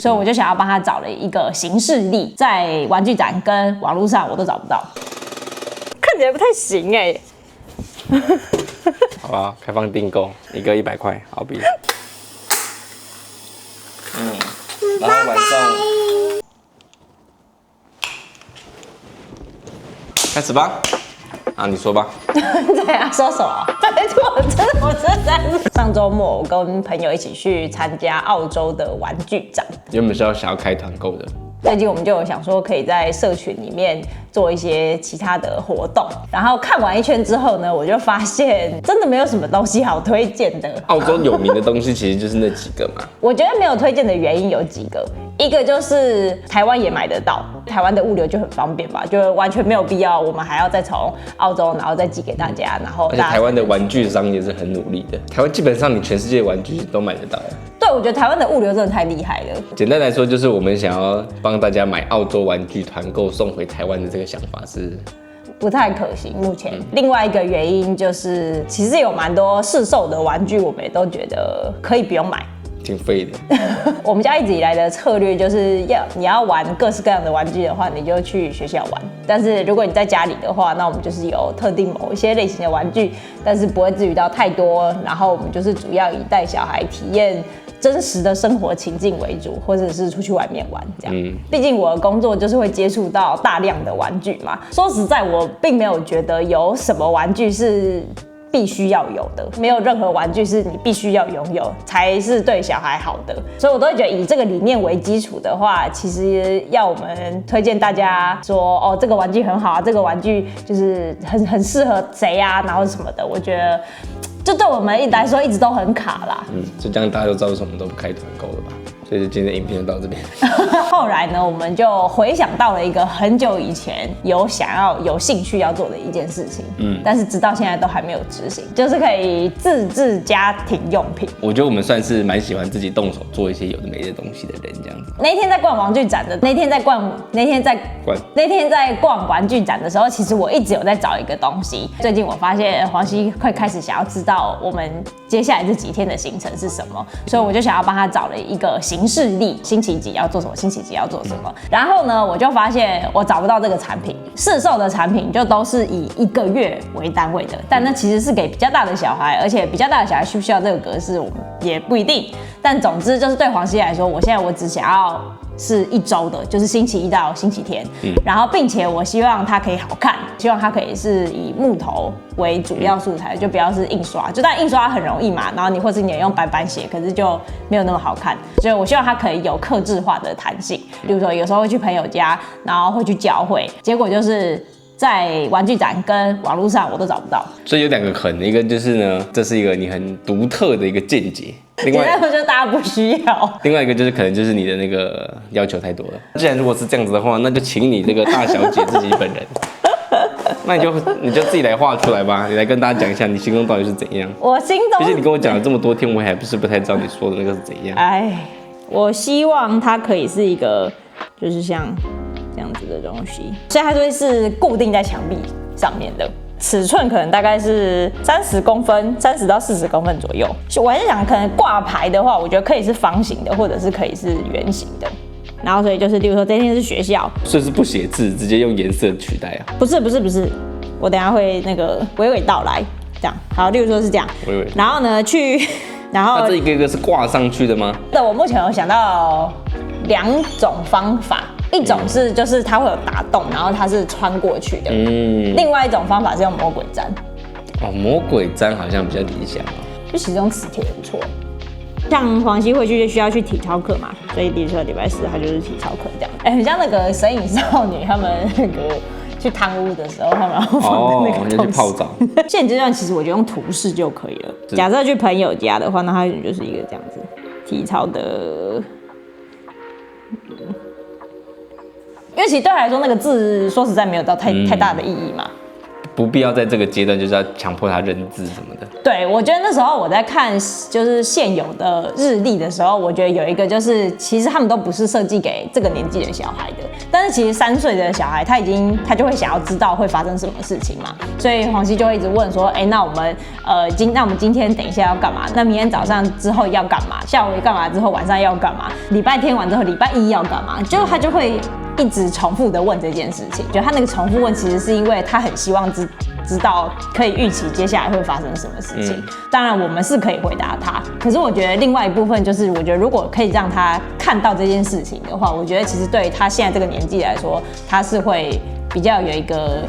所以我就想要幫他找了一個行事曆，在玩具展跟網絡上我都找不到，看起來不太行哎。好吧，開放訂購，一個100塊，好比。然後晚上開始吧。啊，你說吧。对啊，說什麼？對，我真的上周末我跟朋友一起去參加澳洲的玩具展。原本是想要開團購的。最近我們就有想說，可以在社群裡面做一些其他的活動。然後看完一圈之後呢，我就發現真的沒有什麼東西好推薦的。澳洲有名的東西其實就是那幾個嘛。我覺得沒有推薦的原因有幾個，一個就是台灣也買得到，台灣的物流就很方便吧，就完全沒有必要我們還要再從澳洲然後再寄給大家，然後而且台灣的玩具商也是很努力的，台灣基本上你全世界的玩具都買得到。对，我覺得台灣的物流真的太厲害了。簡單來說，就是我們想要幫大家買澳洲玩具團購送回台灣的這個想法是不太可行。目前，另外一個原因就是，其實有蠻多市售的玩具，我們也都覺得可以不用買。挺廢的。我們家一直以來的策略就是你要玩各式各樣的玩具的話，你就去學校玩。但是如果你在家裡的話，那我們就是有特定某一些類型的玩具，但是不會至於到太多。然後我們就是主要以帶小孩體驗真實的生活情境為主，或者是出去外面玩這樣。畢竟我的工作就是會接觸到大量的玩具嘛。說實在，我並沒有覺得有什麼玩具是必須要有的，沒有任何玩具是你必須要擁有才是對小孩好的，所以我都會覺得以這個理念為基礎的話，其實要我們推薦大家說哦，這個玩具很好啊，這個玩具就是很適合誰啊，然後什麼的，我覺得就對我們來說一直都很卡啦。就這樣大家都知道為什麼都不開團購了吧？所以今天的影片就到這邊。後來呢，我們就回想到了一個很久以前有興趣要做的一件事情，但是直到現在都還沒有執行，就是可以自製家庭用品。我覺得我們算是蠻喜歡自己動手做一些有的没的東西的人，這樣子。那天在逛玩具展的，那天在逛玩具展的時候，其實我一直有在找一個東西。最近我發現黃希會開始想要知道我們接下來這幾天的行程是什麼，所以我就想要幫他找了一個行事曆，星期幾要做什麼，星期幾要做什麼。然後呢，我就發現我找不到這個產品，市售的產品就都是以1個月為單位的，但那其實是給比較大的小孩，而且比較大的小孩需不需要這個格式，我們也不一定。但總之就是对黃希來說，我只想要是1周的，就是星期1到星期天，然後並且我希望它可以好看，希望它可以是以木頭為主要素材，就不要是印刷，就但印刷很容易嘛，然後或是你用白板寫，可是就沒有那麼好看，所以我希望它可以有客製化的彈性，比如說有時候會去朋友家，然後會去教會，結果就是在玩具展跟網絡上我都找不到。所以有2個可能，一個就是呢，這是一個你很獨特的一個見解。另外一個就是大家不需要。另外一個就是可能就是你的那個要求太多了。既然如果是這樣子的話，那就請你這個大小姐自己本人，那你就自己來畫出來吧。你來跟大家講一下你心中到底是怎樣。我心中，畢竟你跟我講了這麼多天，我還不太知道你說的那個是怎樣。哎，我希望它可以是一個，就是像這樣子的東西，所以它就會是固定在牆壁上面的。尺寸可能大概是30公分，30到40公分左右。我還是想，可能掛牌的話，我觉得可以是方形的，或者是可以是圓形的。然後所以就是，例如說这天是學校，所以是不写字，直接用顏色取代啊？不是，我等一下會那個娓娓道來。這樣好，例如說是這樣。然後呢，然後這一個一個是掛上去的嗎？对，我目前有想到2種方法。一種是就是它會有打洞，然後它是穿過去的。另外一種方法是用魔鬼氈。哦，魔鬼氈好像比較理想。就其中磁鐵也不錯。像黃希回去就需要去體操課嘛，所以比如說禮拜4他就是體操課這樣。很像那個神隱少女他們那個去貪污的時候，他們要放那個東西。去泡澡。現階段其實我覺得用圖示就可以了。假設去朋友家的話，那它就是一個這樣子體操的。因為其實對他來說，那個字說實在沒有到太大的意義嘛。不必要在這個階段就是要強迫他認字什麼的。對，我覺得那時候我在看就是現有的日曆的時候，我覺得有一個就是其實他們都不是設計給這個年紀的小孩的，但是其實3歲的小孩他就會想要知道會發生什麼事情嘛，所以黃熙就會一直問說，那我們今天等一下要幹嘛？那明天早上之後要幹嘛？下午幹嘛？之后晚上要幹嘛？禮拜天完之後禮拜一要幹嘛？就他就會一直重複的問這件事情，就他那個重複問其實是因為他很希望知道可以預期接下來會發生什麼事情。當然我們是可以回答他，可是我覺得另外一部分就是，我覺得如果可以讓他看到這件事情的話，我覺得其實對他現在這個年紀來說，他是會比較有一個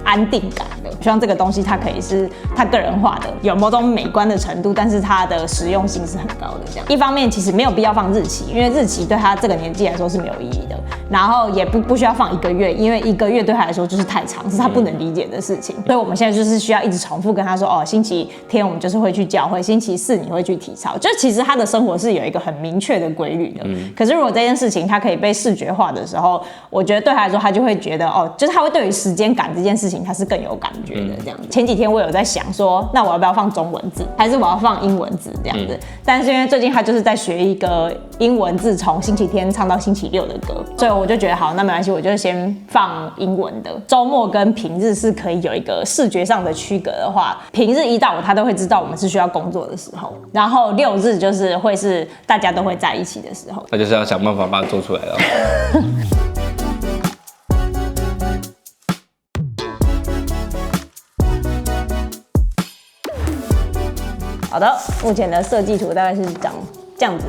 安定感的。希望這個東西它可以是他個人化的，有某種美觀的程度，但是它的實用性是很高的。這樣一方面其實沒有必要放日期，因为日期對他這個年紀來說是沒有意義的。然後也不需要放1個月，因為1個月對他來說就是太長，是他不能理解的事情。所以我們現在就是需要一直重複跟他說，星期天我們就是會去教會，星期4你會去體操。就其實他的生活是有一個很明確的規律的。可是如果這件事情他可以被視覺化的時候，我覺得對他來說，他就會覺得就是他會對於時間感這件事情他是更有感覺的這樣子。前幾天我有在想說，那我要不要放中文字，還是我要放英文字這樣子？但是因為最近他就是在學一個英文字，從星期天唱到星期6的歌，所以我就覺得好，那沒關係，我就先放英文的。週末跟平日是可以有一個視覺上的區隔的話，平日1到5他都會知道我們是需要工作的時候，然後6日就是會是大家都會在一起的時候。那就是要想辦法把它做出來了。好的，目前的設計圖大概是長這樣子。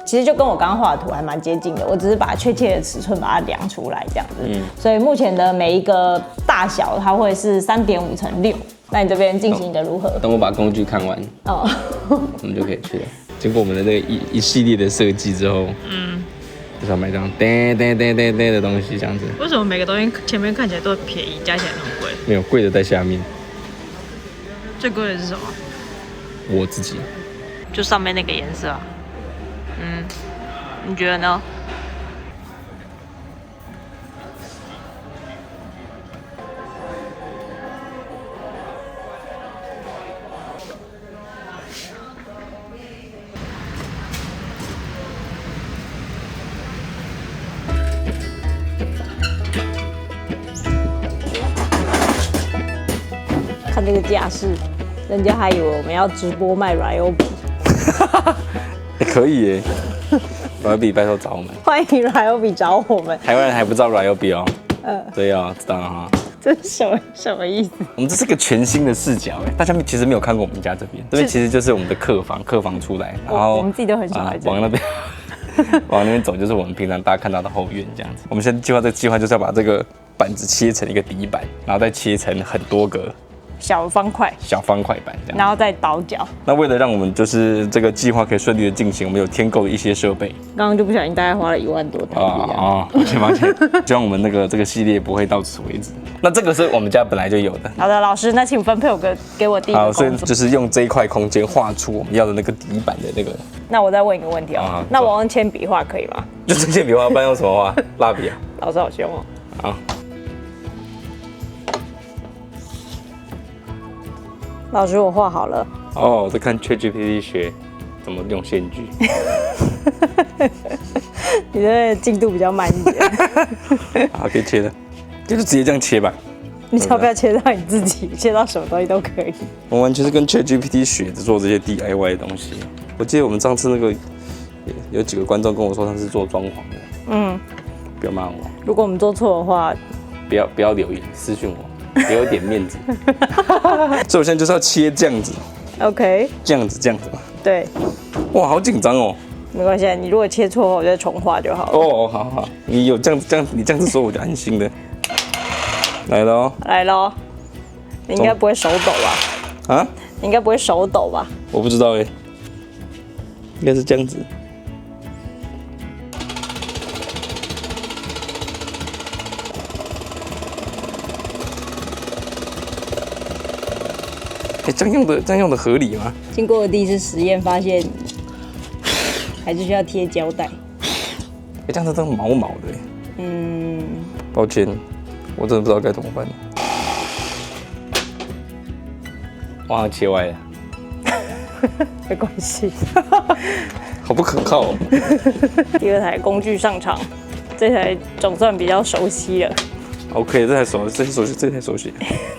其實就跟我剛剛畫的圖還蠻接近的，我只是把確切的尺寸把它量出來這樣子。所以目前的每一個大小它會是3.5乘6。那你這邊進行的如何？等我把工具看完，我們就可以去了。經過我們的那個一系列的設計之後，就是要買這樣噔的東西這樣子。為什麼每個東西前面看起來都很便宜，加起來那麼貴？沒有，貴的在下面。最貴的是什麼？我自己。就上面那個顏色啊。你覺得呢？看這個架勢，人家還以為我們要直播賣Ryobi。可以耶。Ryobi 拜託找我們，歡迎 Ryobi 找我們。台灣人還不知道 Ryobi 哦，對啊，知道了哈。這是什麼意思？我們這是個全新的視角哎，大家其實沒有看過我們家這邊，這邊其實就是我們的客房出來，然後我們自己都很喜歡往那邊往那邊走，就是我們平常大家看到的後院這樣子。我們現在這個計劃就是要把這個板子切成一個底板，然後再切成很多個小方塊板這樣，然後再倒角。那為了讓我們就是這個計劃可以順利的進行，我們有添購了一些設備。剛剛就不小心大概花了1萬多台幣。抱歉，希望我們這個系列不會到此為止。那這個是我們家本來就有的。好的，老師，那請分配給我第一個工作。好，所以就是用這一塊空間畫出我們要的那個底板的那個。那我再問一個問題哦，那我用鉛筆畫可以嗎？就是鉛筆畫，不然用什麼畫？蠟筆啊。老師好凶哦。好。老師，我畫好了。哦，我在看 ChatGPT 學怎麼用线锯。你的進度比較慢一點。好，可以切了，就直接這樣切吧。你只要不要切到你自己，切到什麼東西都可以。我完全是跟 ChatGPT 學着做這些 DIY 的東西。我記得我們上次那個有幾個觀眾跟我說他是做裝潢的。不要罵我。如果我們做錯的話，不要留言私訊我。給我點面子，所以我現在就是要切這樣子 ，OK， 這樣子嘛。對，哇，好緊張哦。沒關係，你如果切錯，我就重畫就好了。哦，好，你有這樣，你這樣子說我就安心的。來嘍，你應該不會手抖吧？啊？你應該不會手抖吧？我不知道哎，應該是這樣子。這樣用的合理嗎？經過第一次實驗，發現還是需要貼膠帶。這樣子真的毛毛的。抱歉，我真的不知道該怎麼辦。哇，切歪了。沒關係。好不可靠哦。第二台工具上場，這台總算比較熟悉了。OK， 這台熟悉。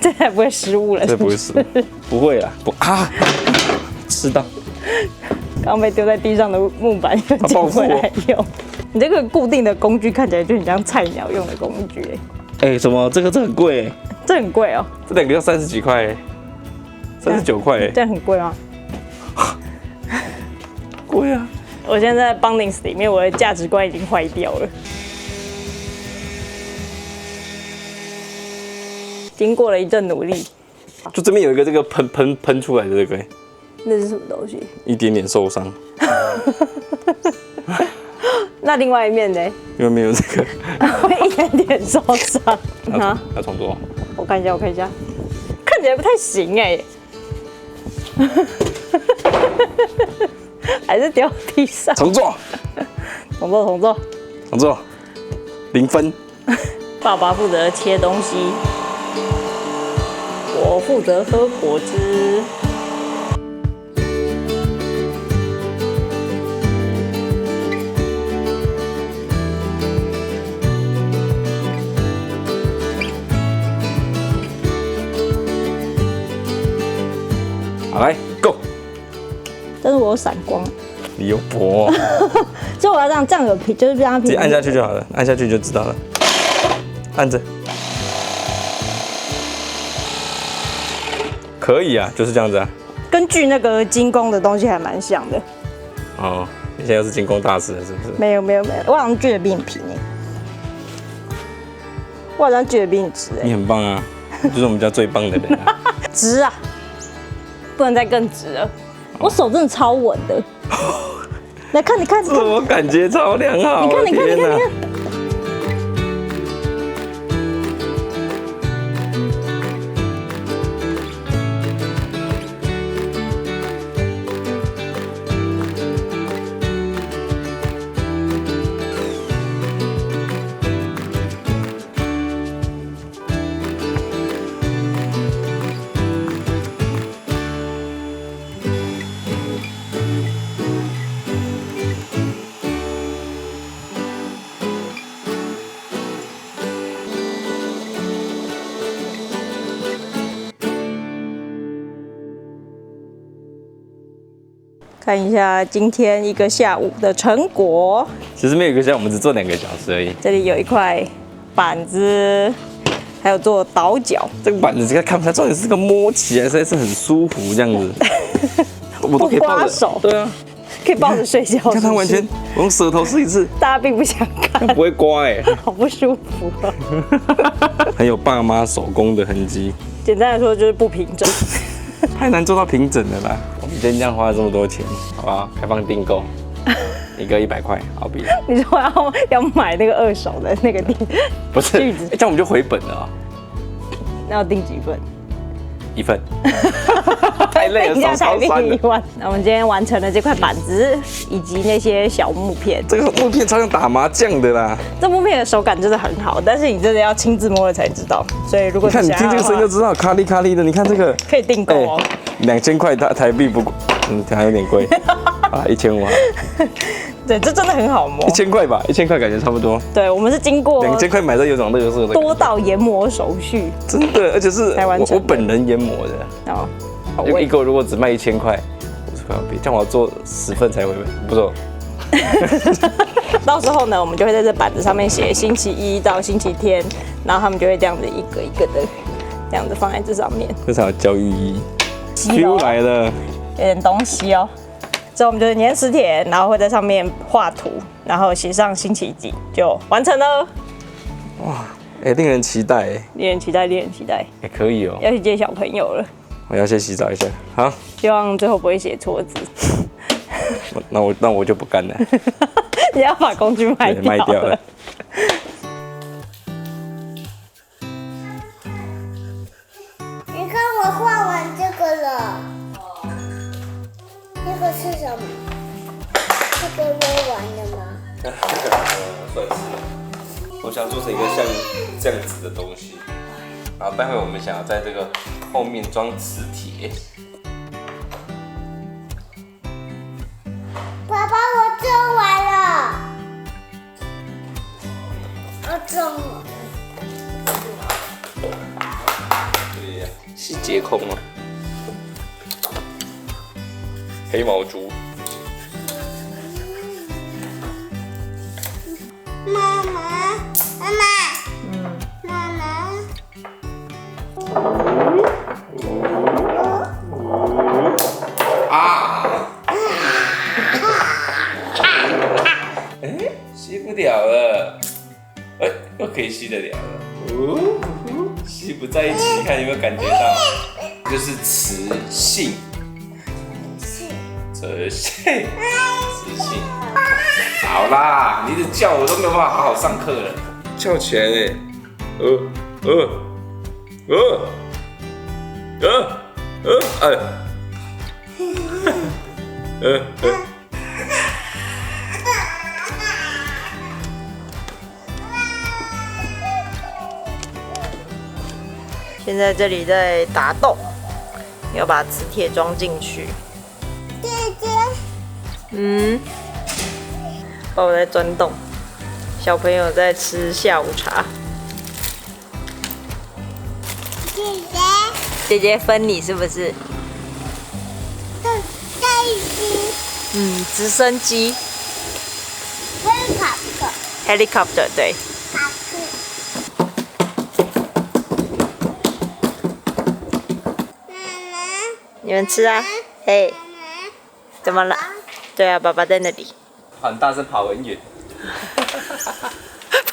這台不會失誤了。這不會失誤，不會啦，不啊，吃到。剛被丟在地上的木板又撿回來用。你這個固定的工具看起來就很像菜鳥用的工具哎。什麼？這很貴哎。這很貴哦。這兩個要30幾塊，39塊哎。這樣很貴嗎？貴啊！我現在在 Bunnings 裡面，我的價值觀已經壞掉了。經過了一陣努力，就這邊有一個這個噴出來的這個，那是什麼東西？一點點受傷。那另外一面呢？因為沒有這個，會一點點受傷。要重做。我看一下，看起來不太行哎。還是掉地上。重做。0分。爸爸負責切東西，我負責喝果汁。好，來 ，Go！ 但是我有閃光。你有薄。所以我要這樣有皮，就是让它平。直接按下去就好了，按下去就知道了。按着。可以啊，就是這樣子啊。根據那個精工的東西還蠻像的。哦，你現在又是精工大師了，是不是？沒有，我好像鋸的比你平哎。我好像鋸的比你直哎。你很棒啊，就是我們家最棒的人啊。直啊，不能再更直了。我手真的超穩的。來看，自我感覺超良好。你看。看一下今天一個下午的成果。其實沒有一個下午，我們只做2個小時而已。這裡有一塊板子，還有做倒角。這個板子這個看不出來，重點是這個摸起來實在是很舒服，這樣子。我都可以抱着手。對啊，可以抱着睡覺。你看它完全，我用舌頭試一次。大家並不想看。不會刮哎，好不舒服啊。很有爸媽手工的痕跡。簡單來說就是不平整。太難做到平整了啦！我們今天這樣花了這麼多錢，好不好？開放訂購，一個100塊澳幣。你說要買那個2手的那個店？不是，這樣我們就回本了啊。那要訂幾份？1份。太累了，手超酸了。那我們今天完成了這塊板子以及那些小木片。這個木片超像打麻將的啦。這木片的手感真的很好，但是你真的要親自摸了才知道。所以如果你看，你听這個聲音就知道，咔哩咔哩的。你看這個可以訂購哦，2000塊台幣不，還有點貴啊，1500。對，這真的很好摸。1000塊吧，1000塊感覺差不多。對，我們是經過2000塊買到有種樂色的多道研磨手續，真的，而且是我本人研磨的。哦，一个如果只賣1000塊，50塊澳幣，這樣我要做10份才回本，不錯。到時候呢，我們就會在這板子上面寫星期1到星期天，然後他們就會這樣子一個一個的這樣子放在這上面。非常有教育意義。Q 來了，有點東西哦。之後我們就是粘磁鐵，然後會在上面畫圖，然後寫上星期幾就完成了。哇，令人期待哎！令人期待。可以哦。要去接小朋友了。我要先洗澡一下。好。希望最後不會寫錯字。那我就不幹了。你要把工具賣掉了。你看我畫完這個了。這個是什麼？這個摸完了嗎？算是。我想做成一個像這樣子的東西，然後待會我們想要在這個後面裝磁鐵。好重哦。对呀，细节控哦。黑毛猪。妈妈，妈妈，妈妈。吸不了了，又可以吸得了了。吸不在一起，看有没有感觉到？就是磁性，磁性。好啦，你一直叫我都没有办法好好上課了，叫起来嘞！现在这裡在打洞，要把磁鐵裝進去。姐姐，爸爸在鑽洞，小朋友在吃下午茶。姐姐，姐姐分你是不是？直升機 ，helicopter 對。你們吃啊，嘿，怎麼了？對啊，爸爸在那裡。很大聲，跑很遠，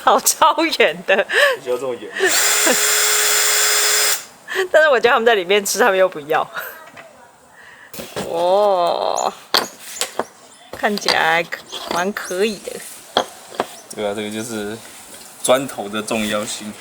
跑超遠的。你需要這麼遠？但是我叫他們在裡面吃，他們又不要。哦，看起來蠻可以的。對啊，這個就是磚頭的重要性。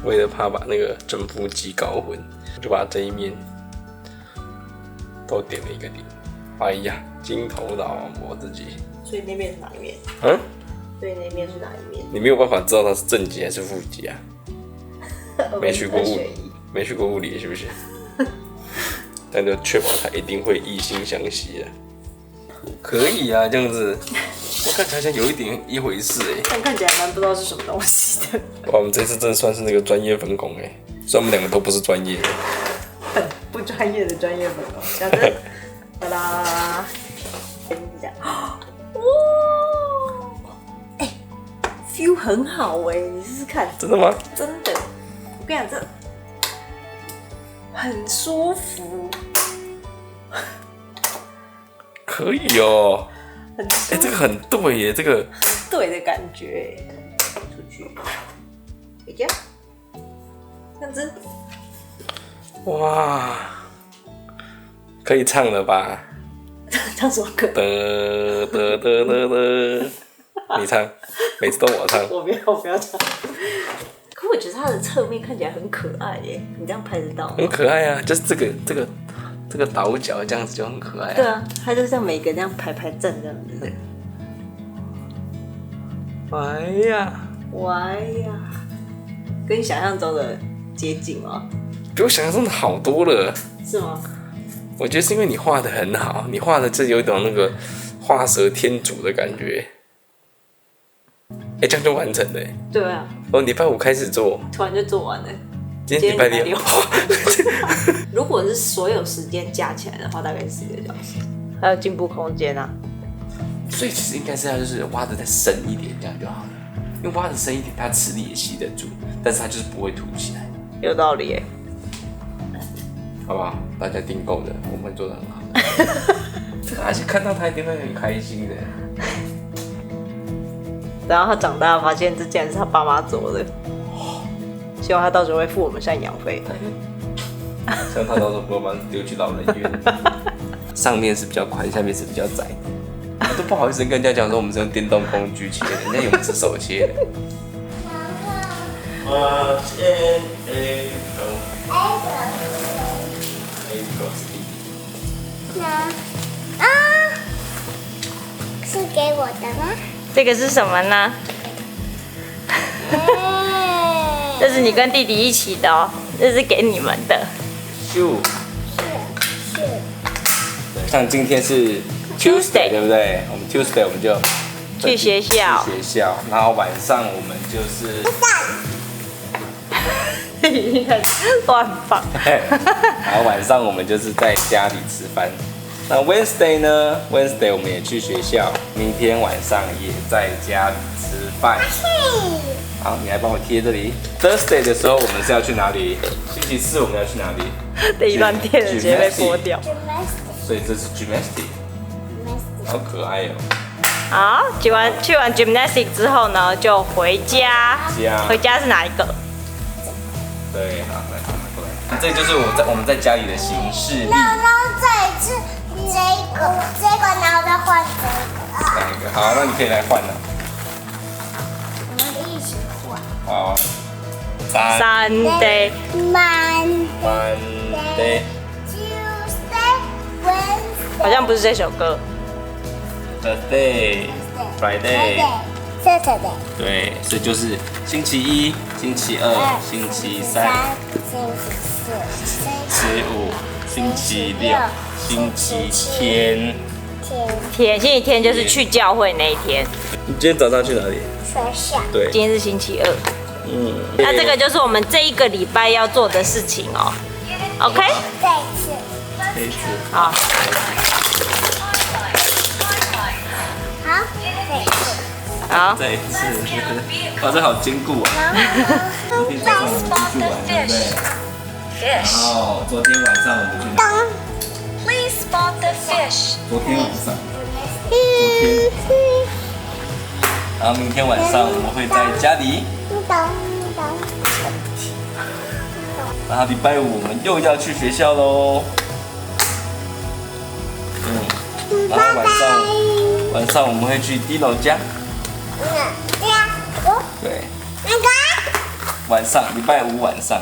为了怕把那个正负极搞混，我就把這一面都點了一個點。哎呀，金頭腦啊，我自己。所以那邊是哪一面？所以那邊是哪一面？你沒有辦法知道它是正極還是負極啊？沒去過物理是不是？但就確保它一定會異性相吸啊。可以啊，這樣子。我看起來像有一點一回事哎，但看起來蠻不知道是什麼東西的。哇，我們這次真的算是那個專業分工哎，雖然我們兩個都不是專業的，很不專業的專業分工。講真，噠啦，跟你講，哇，哎 ，feel 很好哎，你試試看。真的嗎？真的，我跟你講，這很舒服。可以哦。哎，這個很對耶，這個對的感覺。出去，回家，這樣子。哇，可以唱了吧？唱什麼歌？你唱，每次都我唱。我不要唱。可我我覺得它的側面看起來很可愛耶，你這樣拍得到嗎？很可愛啊，就是這個倒角這樣子就很可愛啊。對啊，它就像每個這樣排站這樣子。哎呀，跟你想象中的接近吗？比我想象中的好多了。是嗎？我觉得是因為你畫的很好，你畫的这有一種那個畫蛇添足的感覺。這樣就完成了。對啊。禮拜5開始做，突然就做完了。今天禮拜6。如果是所有時間加起來的話，大概是4個小時，還有進步空間啊。所以其實應該是要就是挖的再深一點，這樣就好了。因為挖的深一點，它磁力也吸得住，但是它就是不會凸起來。有道理耶。好不好？大家訂購的，我們做得很好。而且看到他一定會很開心的。然後他長大發現這竟然是他爸媽做的，希望他到時候會付我們贍養費。希望他到時候不会把它丟去老人院。上面是比較寬，下面是比較窄。我都不好意思跟人家講說我們是用電動工具切的，人家用指手切的。是給我的嗎？這個是什麼呢？這是你跟弟弟一起的哦，這是給你們的。是。像今天是 Tuesday， 對不對？我們 Tuesday 我們就去學校，然後晚上我們就是亂放。然後晚上我們就是在家裡吃飯。那 Wednesday 呢 ？Wednesday 我們也去學校，明天晚上也在家裡吃飯。好，你來幫我貼這裡。Thursday 的時候我們是要去哪裡？星期4我們要去哪裡？這一段貼的直接被剝掉。所以這是 gymnastic， 好可愛哦。好，去完 gymnastic 之後呢，就回家。回家是哪一個？對，好，來過來。這就是我們在家裡的行事曆。然後再一次這個，然後再換這個。哪一個？好，那你可以來換了。我們一起換。好。Sunday。Monday。好像不是這首歌。Thursday。Friday。Saturday。對，所以就是星期1、星期2、星期3、星期4、星期5、星期6、星期天。星期天就是去教會那一天。你今天早上去哪裡？學校。對。今天是星期2。那這個就是我們這一個禮拜要做的事情哦。OK。這一次。好。好，这一次，哇，这好坚固啊！昨天早上我们出去玩，对不对？然后昨天晚上我们去哪里？昨天晚上，然后明天晚上我们会在家里。然后禮拜5我們又要去學校嘍。然後晚上我們會去 Dino 家。對，晚上禮拜5晚上。